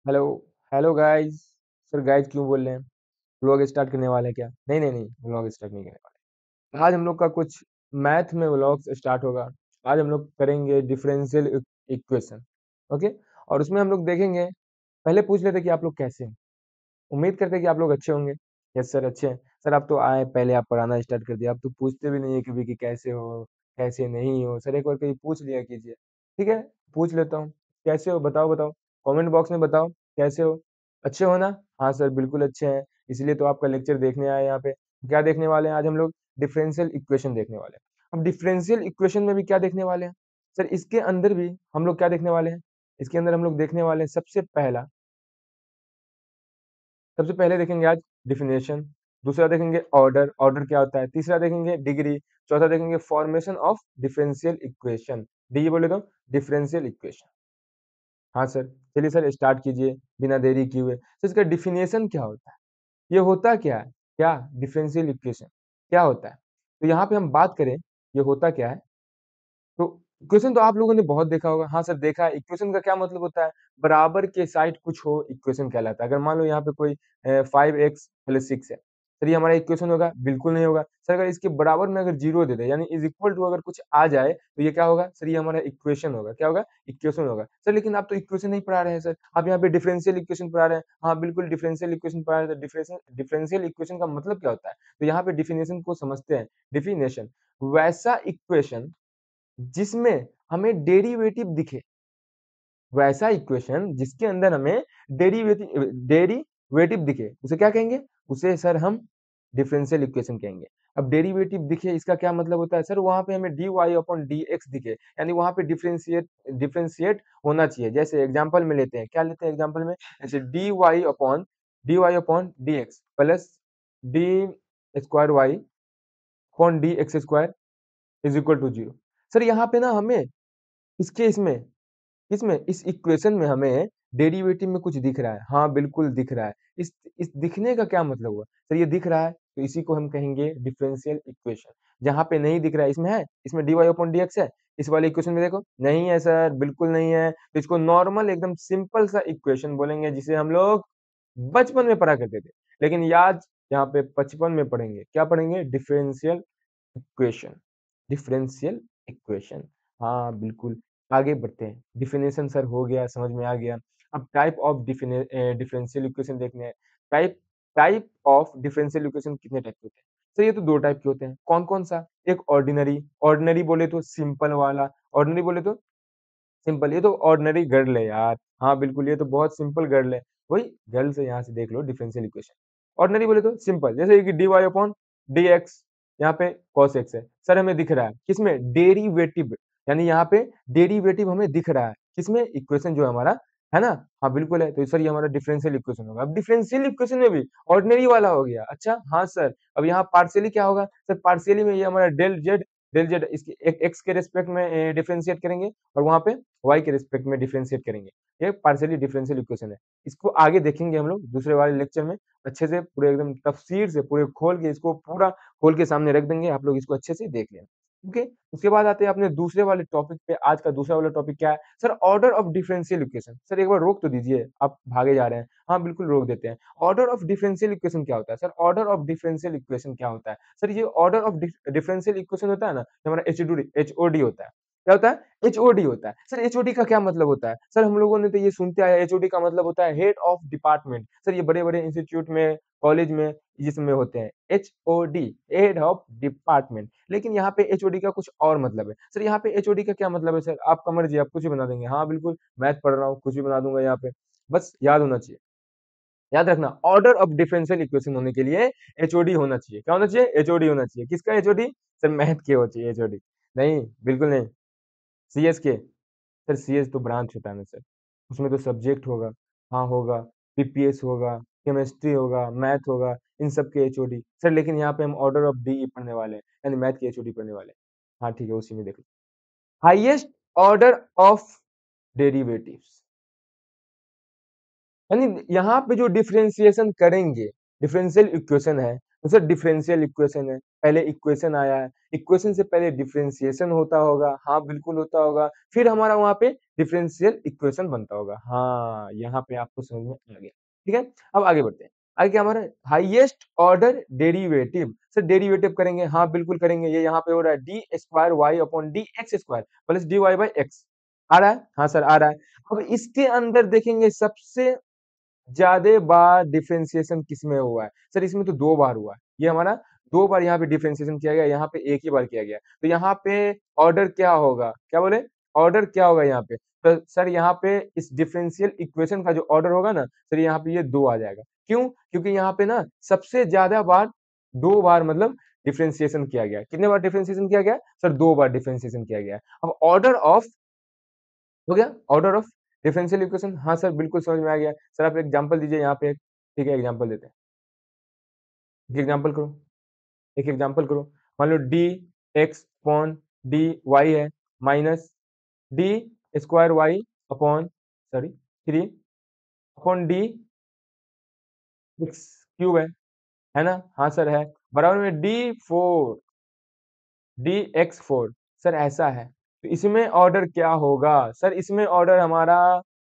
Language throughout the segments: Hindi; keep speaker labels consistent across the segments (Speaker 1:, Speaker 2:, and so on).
Speaker 1: Hello hello guys. Sir guys क्यों बोल रहे हैं? व्लॉग स्टार्ट करने वाले हैं क्या? नहीं नहीं नहीं, व्लॉग स्टार्ट नहीं करने वाले। आज हम लोग का कुछ मैथ में व्लॉग स्टार्ट होगा। आज हम लोग करेंगे डिफरेंशियल इक्वेशन। ओके। और उसमें हम लोग देखेंगे। पहले पूछ लेते कि आप लोग कैसे हैं। उम्मीद करते हैं कि आप लोग अच्छे होंगे। यस सर, अच्छे हैं सर। आप तो आए पहले, आप पढ़ाना स्टार्ट कर दिया। आप तो पूछते भी नहीं है कभी कि कैसे हो, कैसे नहीं हो। सर एक बार कहीं पूछ लिया कीजिए। ठीक है, पूछ लेता हूँ। कैसे हो बताओ बताओ। कमेंट बॉक्स में बताओ कैसे हो। अच्छे हो ना? हाँ सर बिल्कुल अच्छे हैं। इसलिए तो आपका लेक्चर देखने आए यहाँ पे। क्या देखने वाले हैं आज हम लोग? डिफरेंशियल इक्वेशन देखने वाले हैं। अब डिफरेंशियल इक्वेशन में भी क्या देखने वाले हैं? सर इसके अंदर भी हम लोग क्या देखने वाले हैं? इसके अंदर हम लोग देखने वाले हैं सबसे पहले देखेंगे आज डिफिनेशन। दूसरा देखेंगे ऑर्डर, ऑर्डर क्या होता है। तीसरा देखेंगे डिग्री। चौथा देखेंगे formation of differential equation. D बोले तो डिफरेंशियल इक्वेशन। हाँ सर। चलिए सर स्टार्ट कीजिए बिना देरी किए हुए। तो इसका डिफिनेशन क्या होता है? ये होता क्या है? क्या डिफरेंशियल इक्वेशन क्या होता है? तो यहाँ पे हम बात करें ये होता क्या है। तो इक्वेशन तो आप लोगों ने बहुत देखा होगा। हाँ सर देखा है। इक्वेशन का क्या मतलब होता है? बराबर के साइड कुछ हो इक्वेशन कहलाता है। अगर मान लो यहाँ पे कोई 5x + 6 है, सर ये हमारा इक्वेशन होगा? बिल्कुल नहीं होगा सर। अगर इसके बराबर में अगर जीरो दे दे यानी इज इक्वल टू अगर कुछ आ जाए तो ये क्या होगा सर? ये हमारा इक्वेशन होगा। क्या होगा? इक्वेशन होगा। सर लेकिन आप तो इक्वेशन नहीं पढ़ा रहे हैं सर, आप यहाँ पे डिफरेंशियल इक्वेशन पढ़ा रहे हैं। हाँ बिल्कुल डिफरेंशियल इक्वेशन पढ़ा रहे हैं। डिफरेंशियल इक्वेशन का मतलब क्या होता है? तो यहाँ पे डिफिनेशन को समझते हैं। डिफिनेशन वैसा इक्वेशन जिसमें हमें डेरिवेटिव दिखे, वैसा इक्वेशन जिसके अंदर हमें डेरिवेटिव दिखे, उसे क्या कहेंगे? उसे सर हम डिफरेंशियल इक्वेशन कहेंगे। अब डेरिवेटिव दिखे इसका क्या मतलब होता है? सर वहां पे हमें d Y upon D x दिखे, यानी वहां पे डिफरेंशिएट डिफरेंशिएट होना चाहिए। जैसे एग्जांपल में लेते हैं, क्या लेते हैं एग्जांपल में? जैसे d Y upon D x plus d square Y upon D x square is equal to zero. Sir यहाँ पे ना हमें इसके इसमें इसमें इस इक्वेशन में हमें डेरिवेटिव में कुछ दिख रहा है। हाँ बिल्कुल दिख रहा है। इस दिखने का क्या मतलब हुआ? सर ये दिख रहा है तो इसी को हम कहेंगे डिफरेंशियल इक्वेशन। जहां पे नहीं दिख रहा है, इसमें है, इसमें d Y upon D x है, इस वाले इक्वेशन में देखो नहीं है सर, बिल्कुल नहीं है। तो इसको नॉर्मल एकदम सिंपल सा इक्वेशन बोलेंगे, जिसे हम लोग बचपन में पढ़ा करते थे। लेकिन याद यहाँ पे बचपन में पढ़ेंगे, क्या पढ़ेंगे? Differential equation. Differential equation. हाँ बिल्कुल। आगे बढ़ते हैं। डिफिनेशन सर हो गया, समझ में आ गया। अब टाइप ऑफ डिफरेंशियल इक्वेशन देखने हैं। Type type of differential equation कितने टाइप के होते हैं? सर ये तो दो टाइप के होते हैं। कौन कौन सा? एक ऑर्डिनरी, ऑर्डिनरी बोले तो सिंपल वाला। ऑर्डिनरी बोले तो सिंपल, ये तो ऑर्डिनरी गर्ल है यार। हाँ बिल्कुल, ये तो बहुत सिंपल गर्ल है। वही गर्ल से यहाँ से देख लो डिफरेंशियल इक्वेशन। ऑर्डिनरी बोले तो सिंपल, जैसे कि d Y upon D x, यहाँ पे कॉस एक्स है सर, हमें दिख रहा है किसमें? डेरिवेटिव। यानी यहाँ पे डेरिवेटिव हमें दिख रहा है किसमें? इक्वेशन जो हमारा है ना। हाँ बिल्कुल है, तो सर ये हमारा डिफरेंशियल इक्वेशन होगा। अब डिफरेंशियल इक्वेशन में भी ऑर्डिनरी वाला हो गया। अच्छा हाँ सर, अब यहाँ पार्शियली क्या होगा सर? पार्शियली में ये हमारा डेल जेड इसके एक्स के रिस्पेक्ट में डिफरेंशिएट करेंगे, और वहां पे वाई के रिस्पेक्ट में डिफरेंशिएट करेंगे। ये पार्शियली डिफरेंशियल इक्वेशन है। इसको आगे देखेंगे हम लोग दूसरे वाले लेक्चर में अच्छे से, पूरे एकदम तफसीर से, पूरे खोल के, इसको पूरा खोल के सामने रख देंगे। आप लोग इसको अच्छे से देख लेना। ओके। उसके बाद आते हैं अपने दूसरे वाले टॉपिक पे। आज का दूसरा वाला टॉपिक क्या है sir? Order of differential equation. Sir एक बार रोक तो दीजिए, आप भागे जा रहे हैं। हाँ बिल्कुल रोक देते हैं। ऑर्डर ऑफ डिफरेंशियल इक्वेशन क्या होता है? Sir order of differential equation क्या होता है? सर ये ऑर्डर ऑफ डिफरेंशियल इक्वेशन होता है ना, जो हमारा एचओडी होता है। क्या होता है? एचओडी होता है। सर एचओडी का क्या मतलब होता है? सर हम लोगों ने तो ये सुनते आए, एचओडी का मतलब होता है हेड ऑफ डिपार्टमेंट। सर ये बड़े बड़े इंस्टीट्यूट में, कॉलेज में, इसमें होते हैं एचओडी, हेड ऑफ डिपार्टमेंट। लेकिन यहाँ पे एचओडी का कुछ और मतलब है। सर यहाँ पे एचओडी का क्या मतलब है? सर आपका मर्जी, आप कुछ भी बना देंगे। हाँ बिल्कुल, मैथ पढ़ रहा हूँ, कुछ भी बना दूंगा यहाँ पे। बस याद होना चाहिए, याद रखना, ऑर्डर ऑफ डिफरेंशियल इक्वेशन होने के लिए एचओडी होना चाहिए। क्या होना चाहिए? एचओडी होना चाहिए। किसका एचओडी? सर मैथ के हो चाहिए एचओडी। नहीं बिल्कुल नहीं। सीएस के? सर सीएस तो ब्रांच होता है ना सर, उसमें तो सब्जेक्ट होगा। हाँ होगा। पीपीएस होगा, केमिस्ट्री होगा, मैथ होगा, इन सब के एचओडी सर। लेकिन यहाँ पे हम ऑर्डर ऑफ डी पढ़ने वाले हैं, यानी मैथ के एचओडी पढ़ने वाले हैं। हाँ ठीक है, उसी में देख लो। हाईएस्ट ऑर्डर ऑफ डेरिवेटिव्स, यानी यहाँ पे जो डिफरेंशिएशन करेंगे, डिफरेंशियल इक्वेशन है, तो सर डिफरेंशियल इक्वेशन है, पहले इक्वेशन आया है, इक्वेशन से पहले डिफरेंशिएशन होता होगा, हाँ बिल्कुल होता होगा, फिर हमारा वहाँ पे डिफरेंशियल इक्वेशन बनता होगा। हाँ, यहाँ पे आपको समझ में आ गया। ठीक है? अब आगे बढ़ते हैं। आगे क्या हमारा highest order derivative. Sir derivative करेंगे, हाँ बिल्कुल करेंगे। ये यहाँ पे हो रहा है D square Y upon D x square plus D Y by X. आ रहा है? हाँ सर आ रहा है। अब इसके अंदर देखेंगे सबसे ज्यादा बार डिफरेंशिएशन किसमें हुआ है? सर इसमें तो 2 बार हुआ है। ये हमारा 2 बार यहाँ पे डिफरेंशिएशन किया गया, यहाँ पे 1 ही बार किया गया। तो यहाँ पे ऑर्डर क्या होगा? क्या बोले? ऑर्डर क्या होगा यहाँ पे? तो सर यहाँ पे इस डिफरेंशियल इक्वेशन का जो ऑर्डर होगा ना, सर यहाँ पे ये 2 आ जाएगा। क्यों? क्योंकि यहाँ पे ना सबसे ज्यादा बार 2 बार मतलब डिफरेंशिएशन किया गया है। कितने बार डिफरेंशिएशन किया गया है? सर 2 बार डिफरेंशिएशन किया गया है। अब ऑर्डर ऑफ हो गया ऑर्डर ऑफ डिफरेंशियल इक्वेशन। हाँ सर बिल्कुल समझ में आ गया। सर आप एग्जांपल दीजिए यहाँ पे। ठीक है एग्जांपल देते हैं। एक एग्जांपल करो, एक एग्जांपल करो। मान लो D x upon D Y है minus D square Y upon sorry 3 upon D x cube है ना? हाँ सर है। बराबर में डी एक्स फोर। सर ऐसा है तो इसमें ऑर्डर क्या होगा? सर इसमें ऑर्डर हमारा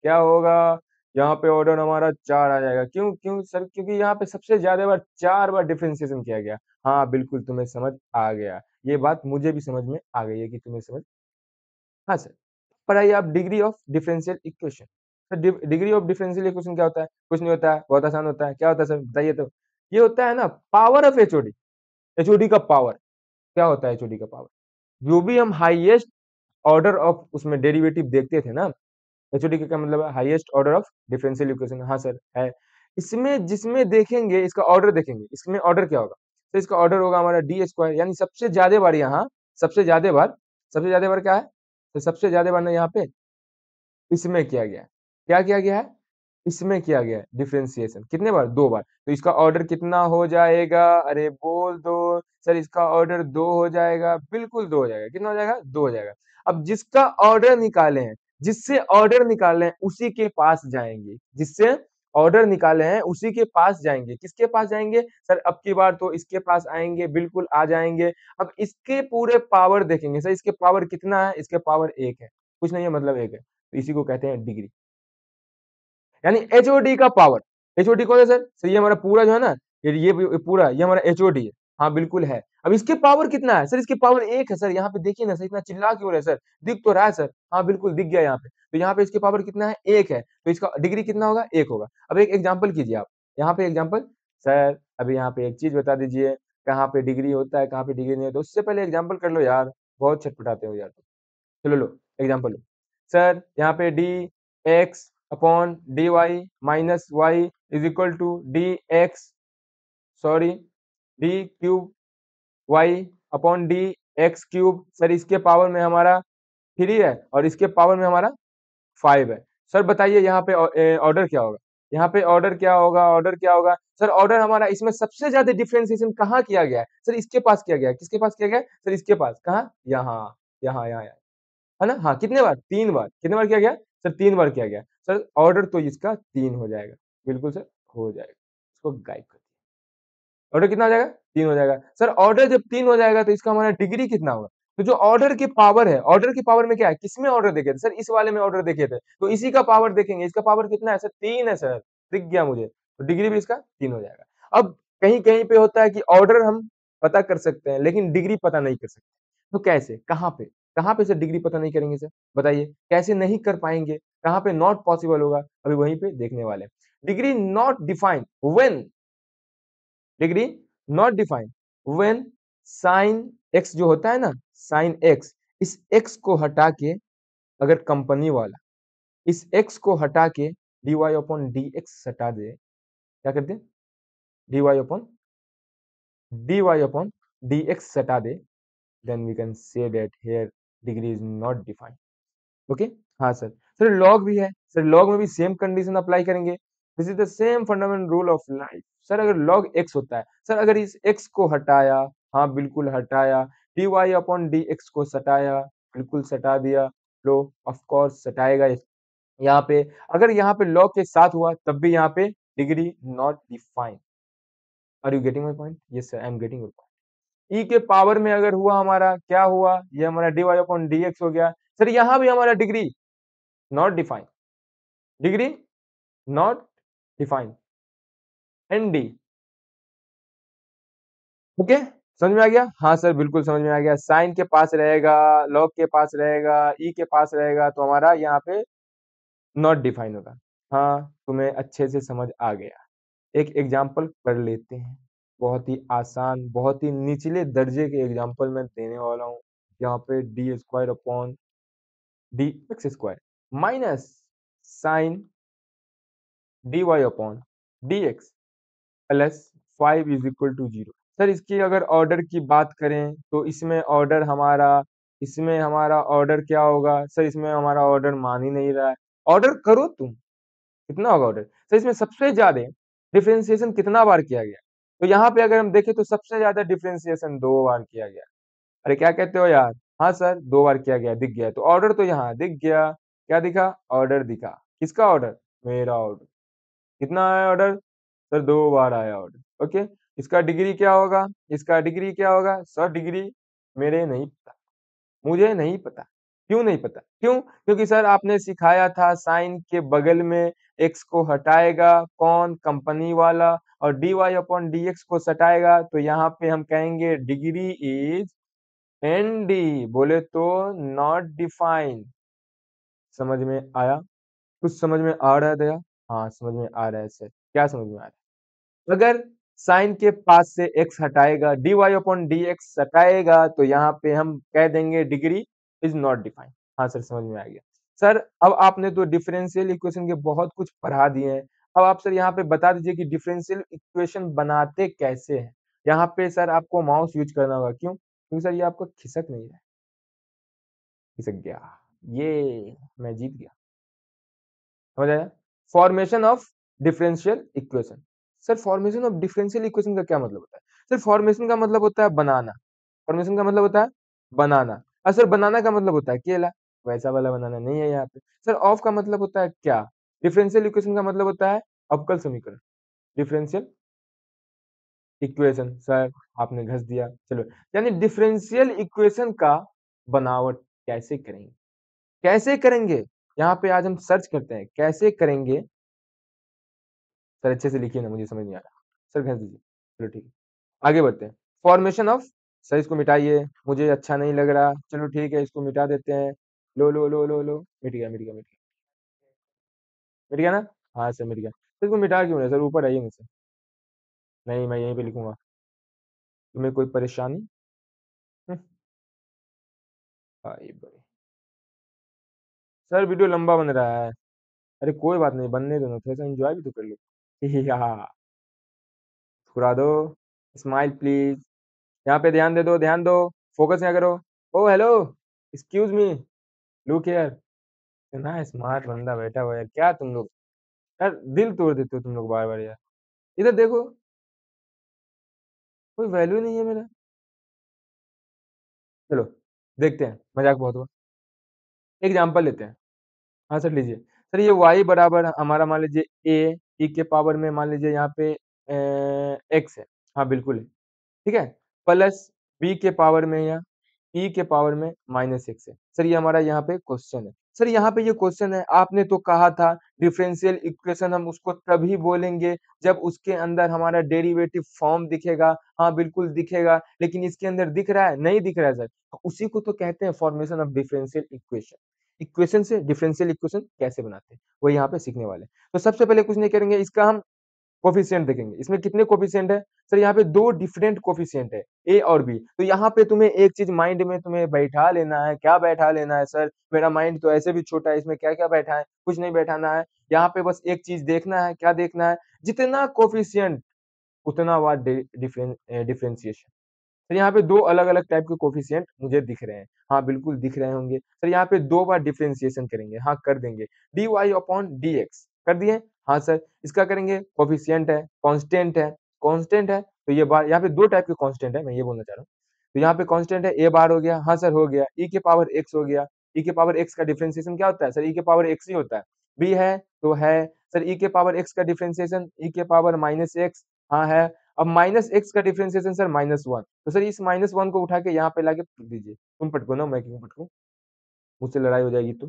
Speaker 1: क्या होगा? यहाँ पे ऑर्डर हमारा 4 आ जाएगा। क्यों क्यों सर? क्योंकि यहाँ पे सबसे ज्यादा बार 4 बार डिफरेंशिएशन किया गया। हाँ बिल्कुल तुम्हें समझ आ गया। ये बात मुझे भी समझ में आ गई है कि तुम्हें समझ। हाँ सर। पढ़ाइए आप degree of differential equation. Sir degree of differential equation क्या होता है? कुछ नहीं होता है, बहुत आसान होता है। क्या होता है सर बताइए तो? ये होता है ना पावर ऑफ एचओडी। एचओडी का पावर। क्या होता है एचओडी का पावर? जो भी हम हाईएस्ट ऑर्डर ऑफ उसमें डेरिवेटिव देखते थे ना, एचओडी का क्या मतलब है? Highest order of differential equation. हाँ सर है। इसमें जिसमें देखेंगे इसका ऑर्डर देखेंगे, इसमें ऑर्डर क्या होगा? तो इसका ऑर्डर होगा हमारा डी स्क्वायर, यानी सबसे ज्यादा बार यहाँ सबसे ज्यादा बार क्या है? तो सबसे ज्यादा बार ना यहाँ पे इसमें किया गया है। क्या किया गया है? इसमें किया गया है डिफरेंशिएशन। कितने बार? 2 बार। तो इसका ऑर्डर कितना हो जाएगा? अरे बोल दो। सर इसका ऑर्डर 2 हो जाएगा। बिल्कुल 2 हो जाएगा। कितना हो जाएगा? 2 हो जाएगा। अब जिसका ऑर्डर निकाले हैं, जिससे ऑर्डर निकाले हैं उसी के पास जाएंगे। जिससे ऑर्डर निकाले हैं उसी के पास जाएंगे। किसके पास जाएंगे? सर अब की बार तो इसके पास आएंगे, बिल्कुल आ जाएंगे। अब इसके पूरे पावर देखेंगे। सर इसके पावर कितना है? इसके पावर 1 है। कुछ नहीं है मतलब 1 है। तो इसी को कहते हैं डिग्री। यानी एचओडी का पावर। एचओडी कौन है सर? सर ये हमारा पूरा जो है ना, ये पूरा ये हमारा एचओडी है। हाँ बिल्कुल है। अब इसके पावर कितना है? सर इसके पावर 1 है। सर यहाँ पे देखिए ना सर, इतना चिल्ला क्यों रहे सर? दिख तो रहा है सर। हाँ बिल्कुल दिख गया यहाँ पे। तो यहाँ पे इसके पावर कितना है? 1 है। तो इसका डिग्री कितना होगा? 1 होगा। अब एक एग्जांपल कीजिए आप। यहाँ पे एग्जांपल। सर अभी यहाँ पे एक चीज बता दीजिए, कहाँ पे डिग्री होता है, कहाँ पे डिग्री नहीं होता? उससे पहले एग्जांपल कर लो यार। बहुत छटपटाते हो यार। चलो लो एग्जांपल लो। सर यहाँ पे d x upon D y minus y is equal to d x sorry d cube y upon D x cube. Sir इसके पावर में हमारा 3 है और इसके पावर में हमारा 5 है। सर बताइए यहाँ पे ऑर्डर क्या होगा? यहाँ पे ऑर्डर क्या होगा? ऑर्डर क्या होगा? सर ऑर्डर हमारा इसमें सबसे ज्यादा डिफरेंशिएशन कहाँ किया गया है? सर इसके पास किया गया है। किसके पास किया गया है? सर इसके पास। कहाँ? यहाँ यहाँ यहाँ है ना? हाँ कितने बार? 3 बार। कितने बार किया गया? सर 3 बार किया गया। सर ऑर्डर तो इसका 3 हो जाएगा। बिल्कुल सर हो जाएगा। इसको गायब कर दिया। ऑर्डर कितना हो जाएगा? 3 हो जाएगा। सर ऑर्डर जब 3 हो जाएगा तो इसका हमारा डिग्री कितना होगा? तो जो ऑर्डर की पावर है, ऑर्डर की पावर में क्या है? किसमें ऑर्डर देखे थे? सर इस वाले में ऑर्डर देखे थे। तो इसी का पावर देखेंगे। इसका पावर कितना है? सर 3 है सर। दिख गया मुझे। तो डिग्री भी इसका 3 हो जाएगा। अब कहीं-कहीं पे होता है कि ऑर्डर हम पता कर सकते हैं, लेकिन डिग्री पता नहीं कर सकते। तो कैसे? कहाँ पे? कहाँ पे सर डिग्री पता नहीं करेंगे सर? बताइए कैसे नहीं कर पाएँगे? कहाँ पे नॉट पॉसिबल होगा? अभी वहीं पे देखने वाले हैं। Degree not defined when degree not defined when sine x जो होता है ना, साइन एक्स, इस एक्स को हटा के अगर कंपनी वाला इस एक्स को हटा के D Y upon D X हटा दे, क्या कर दे? D Y upon D X हटा दे, then we can say that here degree is not defined. Okay हाँ सर। सर लॉग भी है। सर लॉग में भी सेम कंडीशन अप्लाई करेंगे। This is the same fundamental rule of life. Sir अगर लॉग एक्स होता है, सर अगर इस एक्स को हटाया, हाँ बिल्कुल हटाया, d Y upon D x को सटाया, बिल्कुल सटा दिया, लो ऑफ कोर्स सटाएगा यहाँ पे। अगर यहाँ पे लॉग के साथ हुआ तब भी यहाँ पे degree not defined. Are you getting my point? Yes sir, I am getting your point. E के पावर में अगर हुआ हमारा, क्या हुआ, ये हमारा dy अपॉन dx हो गया। सर यहाँ भी हमारा degree not define, degree not define, N D. Okay, समझ में आ गया? हाँ सर, बिल्कुल समझ में आ गया। साइन के पास रहेगा, लॉग के पास रहेगा, ई के पास रहेगा, तो हमारा यहाँ पे नॉट डिफाइन होगा। हाँ, तुम्हें अच्छे से समझ आ गया। एक एग्जाम्पल कर लेते हैं, बहुत ही आसान, बहुत ही निचले दर्जे के एग्जाम्पल मैं देने वाला हूँ। यहाँ पे D square upon D x square minus sine d Y upon D x plus 5 is equal to 0। Sir इसकी अगर ऑर्डर की बात करें तो इसमें हमारा ऑर्डर क्या होगा? सर इसमें हमारा ऑर्डर मान ही नहीं रहा है। ऑर्डर करो तुम, कितना होगा ऑर्डर? सर इसमें सबसे ज्यादा डिफरेंशिएशन कितना बार किया गया? तो यहाँ पे अगर हम देखें तो सबसे ज्यादा डिफरेंशिएशन 2 बार किया गया। अरे क्या कहते हो यार? हाँ सर, 2 बार किया गया, दिख गया। तो ऑर्डर तो यहाँ दिख गया। क्या दिखा? ऑर्डर दिखा। किसका ऑर्डर? मेरा ऑर्डर। कितना आया ऑर्डर? सर 2 बार आया ऑर्डर। ओके, इसका डिग्री क्या होगा? इसका डिग्री क्या होगा? सर डिग्री मेरे नहीं पता, मुझे नहीं पता। क्यों नहीं पता? क्यों? क्योंकि सर आपने सिखाया था साइन के बगल में एक्स को हटाएगा कौन? कंपनी वाला। और d Y upon D x को सटाएगा, तो यहाँ पे हम कहेंगे डिग्री इज एन डी, बोले तो नॉट डिफाइन। समझ में आया? कुछ समझ में आ रहा है दया? हाँ समझ में आ रहा है सर। क्या समझ में आ रहा है? अगर साइन के पास से x हटाएगा, dy Y upon D X हटाएगा, तो यहाँ पे हम कह देंगे डिग्री इज नॉट डिफाइंड। हाँ सर, समझ में आ गया। सर अब आपने तो डिफरेंशियल इक्वेशन के बहुत कुछ पढ़ा दिए हैं। अब आप सर यहाँ पे बता दीजिए कि डिफरेंशियल इक्वेशन बनाते कैसे हैं। यहाँ पे सर आपको माउस यूज करना होगा। क्यों? क्योंकि सर ये आपको खिसक नहीं रहा है। खिसक गया, ये मैं जीत गया। समझ आया? Formation of differential equation. Sir formation of differential equation का क्या मतलब होता है? सर फॉर्मेशन का मतलब होता है बनाना। फॉर्मेशन का मतलब होता है बनाना। और सर बनाना का मतलब होता है केला। वैसा वाला बनाना नहीं है यहाँ पे। सर ऑफ का मतलब होता है क्या? डिफरेंशियल इक्वेशन का मतलब होता है अवकल समीकरण। Differential equation. सर आपने घस दिया। चलो, यानी डिफरेंशियल इक्वेशन का बनावट कैसे करेंगे? कैसे करेंगे? यहाँ पे आज हम सर्च करते हैं कैसे करेंगे। सर अच्छे से लिखिए ना, मुझे समझ नहीं आ रहा। सर भेज दीजिए। चलो ठीक है, आगे बढ़ते हैं। फॉर्मेशन ऑफ, सर इसको मिटाइए, मुझे अच्छा नहीं लग रहा। चलो ठीक है, इसको मिटा देते हैं। लो लो लो लो लो, मिट गया मिट गया मिट गया। मिट गया ना? हाँ सर मिट गया। सर इसको मिटा क्यों रहे सर? ऊपर आइए मुझसे। नहीं, मैं यहीं पे लिखूंगा। तुम्हें कोई परेशानी? हम्म, आई बड़ी। सर वीडियो लंबा बन रहा है। अरे कोई बात नहीं, बनने दो ना, थोड़ा सा एंजॉय भी तो कर लो। या मुस्कुरा दो, स्माइल प्लीज। यहाँ पे ध्यान दे दो, ध्यान दो, फोकस यहाँ करो। Oh hello, excuse me, look here. इतना स्मार्ट बंदा बैठा हुआ है यार, क्या तुम लोग यार दिल तोड़ देते हो तुम लोग बार बार यार। इधर देखो, कोई वैल्यू नहीं है मेरा। चलो देखते हैं, मजाक बहुत हुआ। एग्जाम्पल लेते हैं। हाँ सर लीजिए। सर ये y बराबर हमारा मान लीजिए a, e के पावर में मान लीजिए यहाँ पे x है। हाँ बिल्कुल है, ठीक है। प्लस b के पावर में या e के पावर में माइनस एक्स है। सर ये हमारा यहाँ पे क्वेश्चन है। सर यहाँ पे ये क्वेश्चन है, आपने तो कहा था डिफरेंशियल इक्वेशन हम उसको तभी बोलेंगे जब उसके अंदर हमारा डेरिवेटिव फॉर्म दिखेगा। हाँ बिल्कुल दिखेगा, लेकिन इसके अंदर दिख रहा है? नहीं दिख रहा है सर। तो उसी को तो कहते हैं formation of differential equation. Equation से डिफरेंशियल इक्वेशन कैसे बनाते हैं वो यहाँ पे सीखने वाले हैं। तो सबसे पहले कुछ नहीं करेंगे, इसका हम कोफिशिएंट देखेंगे। इसमें कितने कोफिशिएंट है? सर यहाँ पे 2 डिफरेंट कोफिशिएंट है, ए और बी। तो यहाँ पे तुम्हें एक चीज माइंड में तुम्हें बैठा लेना है। क्या बैठा लेना है? सर मेरा माइंड तो ऐसे भी छोटा है, इसमें क्या क्या बैठा है? कुछ नहीं बैठाना है। यहाँ पे बस एक चीज देखना है। क्या देखना है? जितना कोफिशिएंट उतना बार डिफरेंशिएशन। सर यहाँ पे 2 अलग-अलग टाइप के कोफिशिएंट मुझे दिख रहे हैं। हाँ, बिल्कुल दिख रहे होंगे। सर यहाँ पे 2 बार डिफरेंशिएशन करेंगे। हाँ, कर देंगे। dy अपॉन dx कर दिए? हाँ सर। इसका करेंगे, कोफिशिएंट है, कांस्टेंट है, कांस्टेंट है, तो ये बार यहाँ पे 2 टाइप के कांस्टेंट है, मैं ये बोलना चाह रहा हूँ। तो यहाँ पे कांस्टेंट है, a बार हो गया। हाँ सर हो गया। e के पावर x हो गया। e के पावर x का डिफरेंशिएशन क्या होता है? सर e के पावर x ही होता है। b है तो है। सर e के पावर x का डिफरेंशिएशन e के पावर माइनस x, हाँ है। अब माइनस एक्स का डिफरेंशिएशन सर -1, तो सर इस -1 को उठा के यहाँ पे लाके पटक दीजिए। तुम पटको ना, मैं क्यों पटकूं? मुझसे लड़ाई हो जाएगी तो।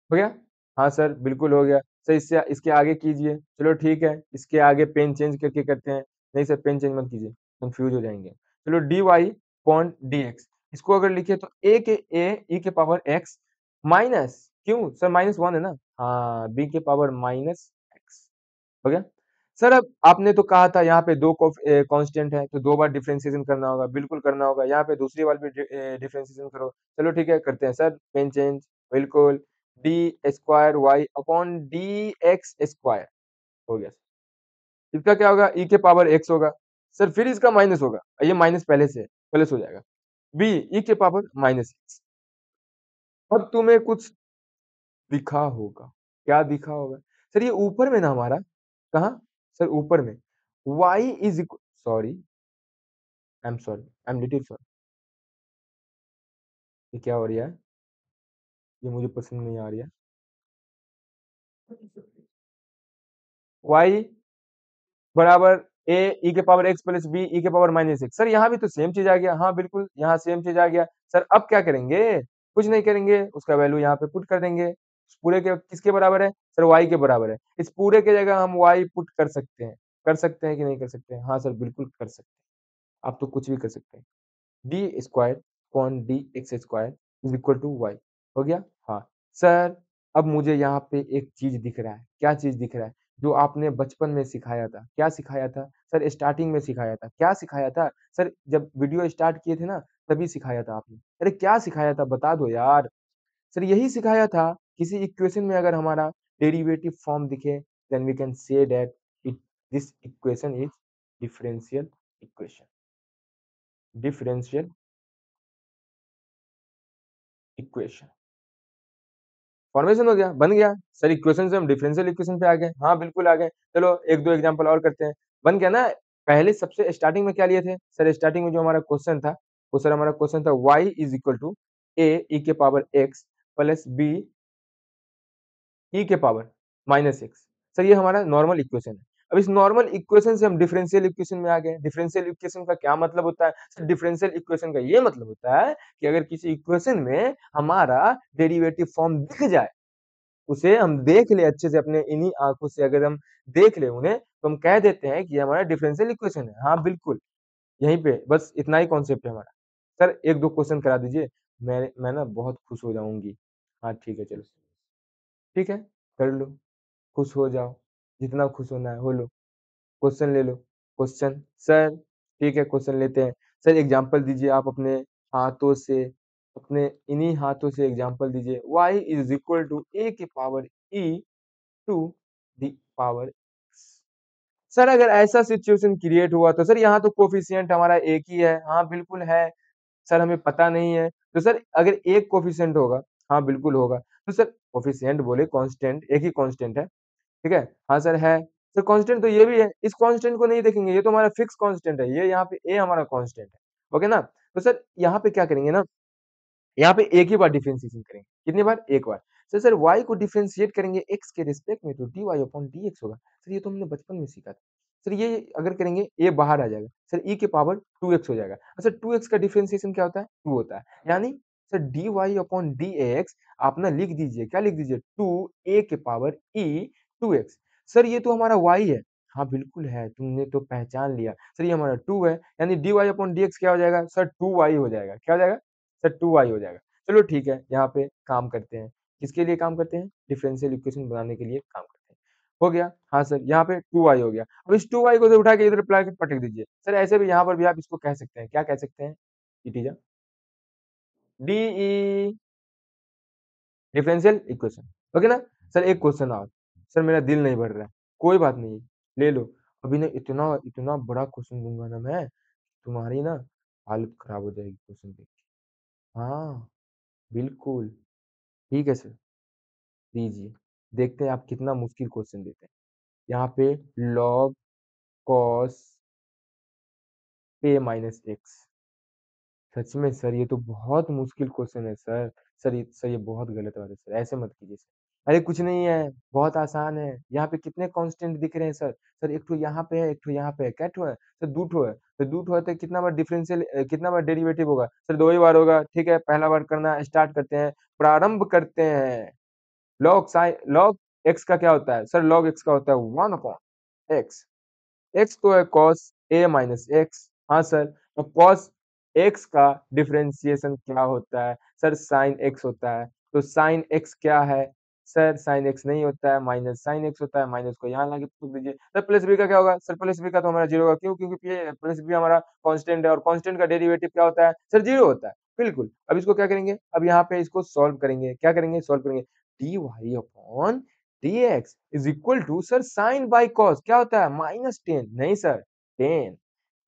Speaker 1: हो गया? हाँ सर, बिल्कुल हो गया। सर इससे इसके आगे कीजिए। चलो ठीक है, इसके आगे पेन चेंज करके करते हैं। नहीं सर, पेन चेंज मत कीजिए, कंफ्यूज हो जाएंगे। चलो dy अपॉन dx, इसको अगर लिखे तो a e के पावर x माइनस, क्यों सर -1 है ना? हाँ, b के पावर माइनस x। हो गया? सर अब आपने तो कहा था यहाँ पे दो कांस्टेंट है, तो दो बार डिफरेंशिएशन करना होगा, बिल्कुल करना होगा। यहाँ पे दूसरी बार भी डिफरेंशिएशन करो। चलो ठीक है, करते हैं सर, पेन चेंज, बिल्कुल। D square Y upon D x square हो गया। इसका क्या होगा? ई के पावर एक्स होगा। सर फिर इसका माइनस होगा, ये माइनस पहले से है, प्लस हो जाएगा। बी ई के पावर माइनस एक्स। अब तुम्हें कुछ दिखा होगा, क्या दिखा होगा? सर ये ऊपर में ना हमारा, कहाँ? सर ऊपर में y is equal, sorry, I am little sorry. ये क्या हो रहा है? ये मुझे पसंद नहीं आ रही है। y बराबर ए ई के power x plus b e के पावर माइनस एक्स। सर यहाँ भी तो सेम चीज आ गया। हाँ बिल्कुल, यहाँ सेम चीज आ गया। सर अब क्या करेंगे? कुछ नहीं करेंगे, उसका वैल्यू यहाँ पे पुट कर देंगे। इस पूरे के किसके बराबर है? सर y के बराबर है। इस पूरे के जगह हम y पुट कर सकते हैं। कर सकते हैं कि नहीं कर सकते हैं? हाँ सर, बिल्कुल कर सकते हैं। आप तो कुछ भी कर सकते हैं। D square upon D x square is equal to y. हो गया? हाँ। सर अब मुझे यहाँ पे एक चीज दिख रहा है। क्या चीज दिख रहा है? जो आपने बचपन में सिखाया था। क्या सिखाया था? सर स्टार्टिंग में सिखाया था। क्या सिखाया था? सर जब वीडियो स्टार्ट किए थे ना, तभी सिखाया था आपने। अरे क्या सिखाया था, बता दो यार। सर यही सिखाया था, किसी इक्वेशन में अगर हमारा डेरिवेटिव फॉर्म दिखे, then we can say that it this equation is differential equation. Differential equation formation हो गया, बन गया। सर इक्वेशन से हम डिफरेंशियल इक्वेशन पे आ गए। हाँ बिल्कुल आ गए। चलो एक दो एग्जांपल और करते हैं। बन गया ना? पहले सबसे स्टार्टिंग में क्या लिए थे? सर स्टार्टिंग में जो हमारा क्वेश्चन था, वो सर हमारा क्वेश्चन था y is equal to a e के power x plus b e के पावर माइनस एक्स। सर ये हमारा नॉर्मल इक्वेशन है। अब इस नॉर्मल इक्वेशन से हम डिफरेंशियल इक्वेशन में आ गए। डिफरेंशियल इक्वेशन का क्या मतलब होता है? सर डिफरेंशियल इक्वेशन का ये मतलब होता है कि अगर किसी इक्वेशन में हमारा डेरिवेटिव फॉर्म दिख जाए, उसे हम देख ले अच्छे से अपने इन्हीं आंखों से, अगर हम देख ले उन्हें, तो हम कह देते हैं कि ये हमारा डिफरेंशियल इक्वेशन है। हाँ बिल्कुल, यहीं पे बस इतना ही कॉन्सेप्ट है हमारा। सर एक दो क्वेश्चन करा दीजिए, मैं ना बहुत खुश हो जाऊंगी। हाँ ठीक है, चलो ठीक है, कर लो, खुश हो जाओ, जितना खुश होना है हो लो। क्वेश्चन ले लो, क्वेश्चन सर। ठीक है, क्वेश्चन लेते हैं। सर एग्जांपल दीजिए आप अपने हाथों से, अपने इन्हीं हाथों से एग्जांपल दीजिए। y is equal to a के power e to the power x। Sir अगर ऐसा सिचुएशन क्रिएट हुआ तो सर यहाँ तो कोफिशिएंट हमारा एक ही है। हाँ बिल्कुल है। सर हमें पता नहीं है, तो सर अगर एक कोफिशिएंट होगा, हाँ बिल्कुल होगा। तो सर कोफिशिएंट बोले कांस्टेंट, एक ही कांस्टेंट है। ठीक है? हाँ सर है। सर कांस्टेंट तो ये भी है। इस कांस्टेंट को नहीं देखेंगे, ये तो हमारा फिक्स कांस्टेंट है। ये यहाँ पे ए हमारा कांस्टेंट है। ओके ना? तो सर यहाँ पे क्या करेंगे ना, यहाँ पे एक ही बार डिफरेंशिएशन करेंगे। कितनी बार? एक बार। सर y को डिफरेंशिएट करेंगे x के रिस्पेक्ट में, तो dy अपॉन dx होगा। सर ये तो हमने बचपन में सीखा था। सर ये अगर करेंगे, ये बाहर आ जाएगा। सर e के पावर 2x हो जाएगा। सर 2x का डिफरेंशिएशन क्या होता है? 2 होता है। यानी सर dy अपॉन dx आप ना लिख दीजिए, क्या लिख दीजिए? 2a के पावर e 2x। सर ये तो हमारा y है। हाँ बिल्कुल है, तुमने तो पहचान लिया। सर ये हमारा 2 है, यानी dy अपॉन dx क्या हो जाएगा? सर 2y हो जाएगा। क्या हो जाएगा? सर 2y हो जाएगा। चलो ठीक है, यहाँ पे काम करते हैं। किसके लिए काम करते हैं? डिफरेंशियल इक्वेशन बनाने के लिए काम करते हैं। हो गया? हाँ सर, यहाँ पे 2y हो गया। अब इस 2y को उठा के इधर पटक दीजिए। सर ऐसे भी यहाँ पर भी आप इसको कह सकते हैं। क्या कह सकते हैं? It is a DE differential equation. Okay ना? सर एक क्वेश्चन और। सर मेरा दिल नहीं भर रहा है। कोई बात नहीं, ले लो। अभी ना इतना इतना बड़ा क्वेश्चन दूंगा ना मैं, तुम्हारी ना हालत खराब हो जाएगी क्वेश्चन देख के। हाँ, बिल्कुल। ठीक है सर, दीजिए। देखते हैं आप कितना मुश्किल क्वेश्चन देते हैं। यहाँ पे log cos a minus X. सच में सर ये तो बहुत मुश्किल क्वेश्चन है सर। सर ये बहुत गलत बात है सर, ऐसे मत कीजिए सर। अरे कुछ नहीं है, बहुत आसान है। यहाँ पे कितने कांस्टेंट दिख रहे हैं सर? सर एक ठो यहाँ पे है, एक ठो यहाँ पे है। कै ठो है? सर 2 ठो है। तो 2 ठो है तो कितना बार कितना बार डेरिवेटिव होगा? सर 2 ही बार होगा। ठीक है, पहला बार करना स्टार्ट करते हैं, प्रारंभ करते हैं। लॉग x का क्या होता है? सर लॉग x का होता है 1 अपॉन x। x तो है cos a माइनस x। हाँ सर, तो cos x का डिफरेंशिएशन क्या होता है? सर sin x होता है। तो sin x क्या है? सर sin x नहीं होता है, माइनस sin x होता है। माइनस को यहाँ लाके पुट दीजिए। सर प्लस b का क्या होगा? सर प्लस b का तो हमारा जीरो होगा। क्यों? क्योंकि ये प्लस b हमारा कांस्टेंट है और कांस्टेंट का डेरिवेटिव क्या होता है? सर जीरो होता है। बिल्कुल। अब इसको क्या करेंगे? अब यहाँ पे इसको सॉल्व करेंगे। क्या करेंगे? सॉल्व करेंगे। dy upon dx is equal to sir sine by cos क्या होता है? -10। नहीं सर, 10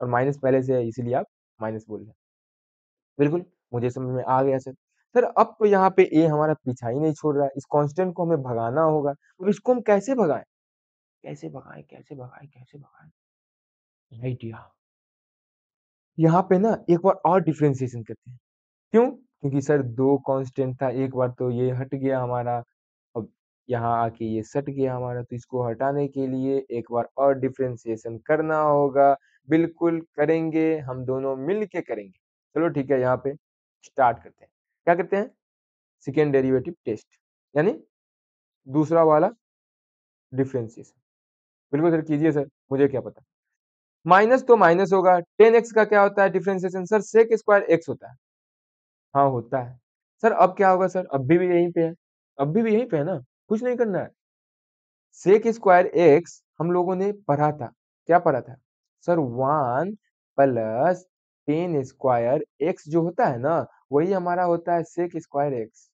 Speaker 1: और माइनस पहले से है इसीलिए आप माइनस बोल रहे हैं। बिल्कुल, मुझे समझ में आ गया सर। सर अब तो यहाँ पे a हमारा पीछा ही नहीं छोड़ रहा है। इस कांस्टेंट को हमें भगाना होगा। अब इसको हम कैसे भगाएं? कैसे भगाएं? कैसे भगाएं? कैसे भगाएं? आइडिया। यहाँ पे ना एक बार और डिफरेंशिएशन करते हैं। क्यों? क्योंकि सर 2 कांस्टेंट था, एक बार तो ये हट गया हमारा, अब यहाँ आके ये सट गया हमारा, तो इसको हटाने के लिए एक बार और डिफरेंशिएशन करना होगा। बिल्कुल करेंगे, हम दोनों मिल के करेंगे। चलो ठीक है, यहाँ पे स्टार्ट करते हैं। क्या करते हैं? सेकंड डेरिवेटिव टेस्ट, यानी दूसरा वाला डिफरेंशिएशन। बिल्कुल सर कीजिए सर, मुझे क्या पता। माइनस तो माइनस होगा, 10x का क्या होता है differentiation? Sir sec square x होता है। हाँ, होता है। सर अब क्या होगा सर? अभी भी यहीं पे है। अभी भी यहीं पे है ना? कुछ नहीं करना है। सेक स्क्वायर एक्स हम लोगों ने पढ़ा था। क्या पढ़ा था? सर 1 प्लस 10 स्क्वायर एक्स जो होता है ना, वही हमारा होता है सेक स्क्वायर एक्स।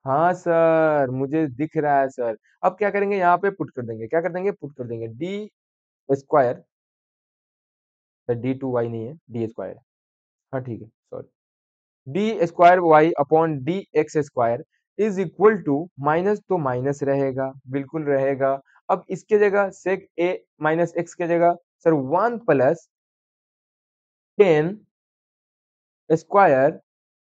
Speaker 1: हाँ सर, मुझे दिख रहा है सर। अब क्या करेंगे? यहाँ पे पुट कर देंगे। क्या कर देंगे? पुट कर देंगे। D square, D two Y नहीं है, डी स्क्वायर है। हाँ ठीक है, sorry. D square Y upon D x square is equal to, minus तो माइनस रहेगा, बिल्कुल रहेगा। अब इसके जगह सेक ए माइनस एक्स के जगह सर 1 प्लस 10 स्क्वायर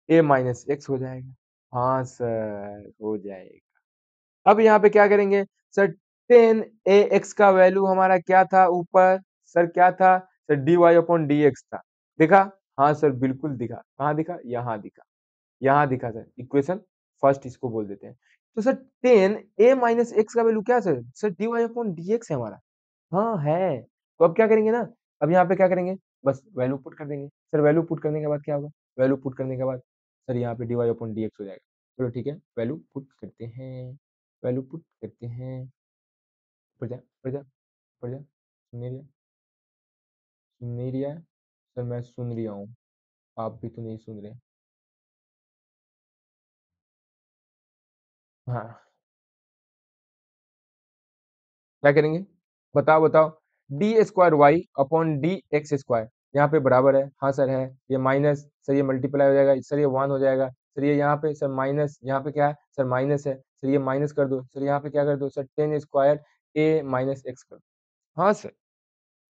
Speaker 1: ए माइनस एक्स हो जाएगा। हाँ सर, हो जाएगा। अब यहाँ पे क्या करेंगे? सर 10 ए एक्स का वैल्यू हमारा क्या था ऊपर? सर क्या था? Sir D Y upon D X था। देखा? हाँ सर, बिल्कुल दिखा। कहाँ दिखा? यहाँ दिखा। यहाँ दिखा सर, इक्वेशन फर्स्ट इसको बोल देते हैं। तो सर 10 a माइनस एक्स का वैल्यू क्या sir? Sir dy upon dx है हमारा। हाँ है। तो अब क्या करेंगे ना? अब यहाँ पे क्या करेंगे? बस वैल्यू पुट कर देंगे। सर वैल्यू पुट करने के बाद क्या होगा? वैल्यू पुट करने के बाद सर यहाँ पे dy अपॉन dx हो जाएगा। चलो ठीक है, वैल्यू पुट करते हैं। वैल्यू पुट करते हैं। ऊपर जा, ऊपर जा, ऊपर जा। सुन नहीं रहा? सुन नहीं रहा है? सर मैं सुन रहा हूँ, आप भी तो नहीं सुन रहे। हाँ, क्या करेंगे? बताओ बताओ। D square Y upon D x square यहाँ पे बराबर है। हाँ सर है। ये माइनस, सर ये मल्टीप्लाई हो जाएगा, सर ये 1 हो जाएगा। सर ये यहाँ पे सर माइनस, यहाँ पे क्या है सर? माइनस है। सर ये माइनस कर दो। सर यहाँ पे क्या कर दो? सर 10 स्क्वायर ए माइनस एक्स कर दो। हाँ सर,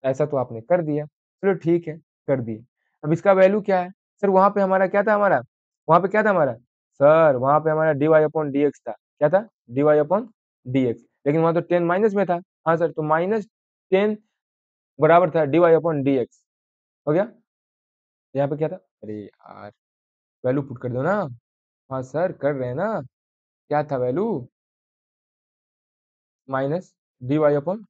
Speaker 1: ऐसा तो आपने कर दिया। चलो ठीक है, कर दिए। अब इसका वैल्यू क्या है? सर वहां पे हमारा क्या था? हमारा वहां पे क्या था हमारा? सर वहां पे हमारा D Y upon D X था। क्या था? D Y upon D X. लेकिन वहां तो 10 माइनस में था। हाँ सर, तो -10 बराबर था D Y upon D X. हो गया? यहाँ पे क्या था? अरे यार, वैल्यू पुट कर दो ना। हाँ सर, कर रहे हैं ना। क्या था value? Minus D Y upon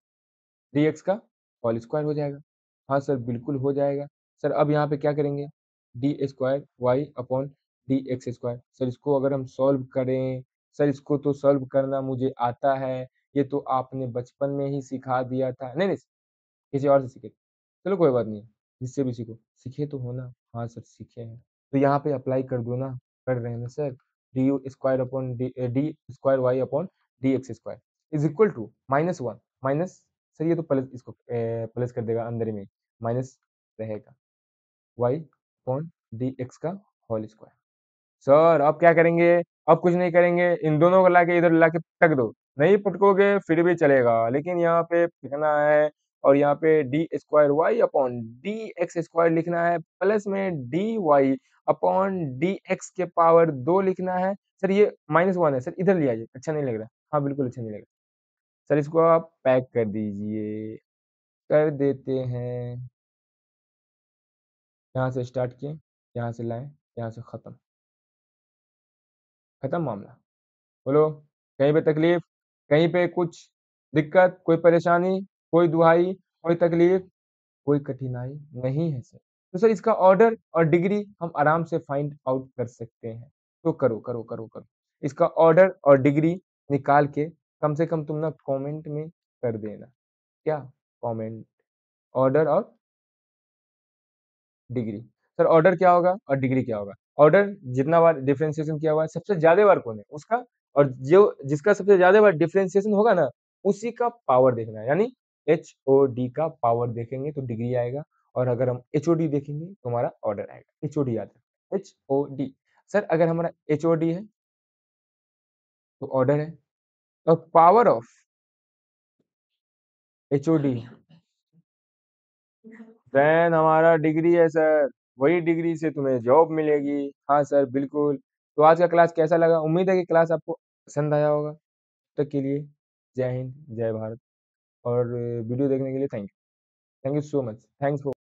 Speaker 1: D X का होल स्क्वायर हो जाएगा। हाँ सर, बिल्कुल हो जाएगा। सर अब यहाँ पे क्या करेंगे? D square Y upon D x square. Sir इसको अगर हम सॉल्व करें, सर इसको तो सॉल्व करना मुझे आता है। ये तो आपने बचपन में ही सिखा दिया था। नहीं नहीं, किसी और से सीखे। चलो कोई बात नहीं, जिससे भी सीखो। सीखे तो हो ना? हाँ सर, सीखे हैं। तो यहाँ पे अप्लाई कर दो ना। कर रहे हैं ना sir. D U square upon D square Y upon D x square is equal to -1 minus, sir ये तो प्लस, इसको प्लस कर देगा अंदर में, माइनस रहेगा वाई अपॉन डी एक्स का होल स्क्वायर। सर अब क्या करेंगे? अब कुछ नहीं करेंगे, इन दोनों को लाके इधर लाके पटक दो। नहीं पटकोगे फिर भी चलेगा, लेकिन यहाँ पे लिखना है। और यहाँ पे D square Y upon D x square लिखना है, प्लस में D Y upon D X के पावर 2 लिखना है। सर ये -1 है सर, इधर ले आइए, अच्छा नहीं लग रहा। हाँ, बिल्कुल अच्छा नहीं लग रहा। सर इसको आप पैक कर दीजिए, कर देते हैं। यहाँ से स्टार्ट किए, यहाँ से लाए, यहाँ से खत्म, खत्म मामला। बोलो, कहीं पे तकलीफ, कहीं पे कुछ दिक्कत, कोई परेशानी, कोई दुहाई, कोई तकलीफ, कोई कठिनाई नहीं है सर। तो सर इसका ऑर्डर और डिग्री हम आराम से फाइंड आउट कर सकते हैं। तो करो, करो, करो, करो। इसका ऑर्डर और डिग्री निकाल के कम से कम तुम ना कमेंट में कर देना। क्या? कमेंट, ऑर्डर और डिग्री। सर ऑर्डर क्या होगा और डिग्री क्या होगा? ऑर्डर जितना बार डिफरेंशिएशन किया हुआ है, सबसे ज्यादा बार कौन है उसका, और जो जिसका सबसे ज्यादा बार डिफरेंशिएशन होगा ना, उसी का पावर देखना है। यानी HOD का पावर देखेंगे तो डिग्री आएगा, और अगर हम HOD देखेंगे तो हमारा ऑर्डर आएगा। HOD याद रखना, HOD। सर अगर हमारा HOD है तो ऑर्डर है, और पावर ऑफ HOD देन हमारा डिग्री है सर। वही डिग्री से तुम्हें जॉब मिलेगी। हाँ सर, बिल्कुल। तो आज का क्लास कैसा लगा? उम्मीद है कि क्लास आपको पसंद आया होगा। तब तक के लिए जय हिंद, जय भारत, और वीडियो देखने के लिए thank you so much. Thanks for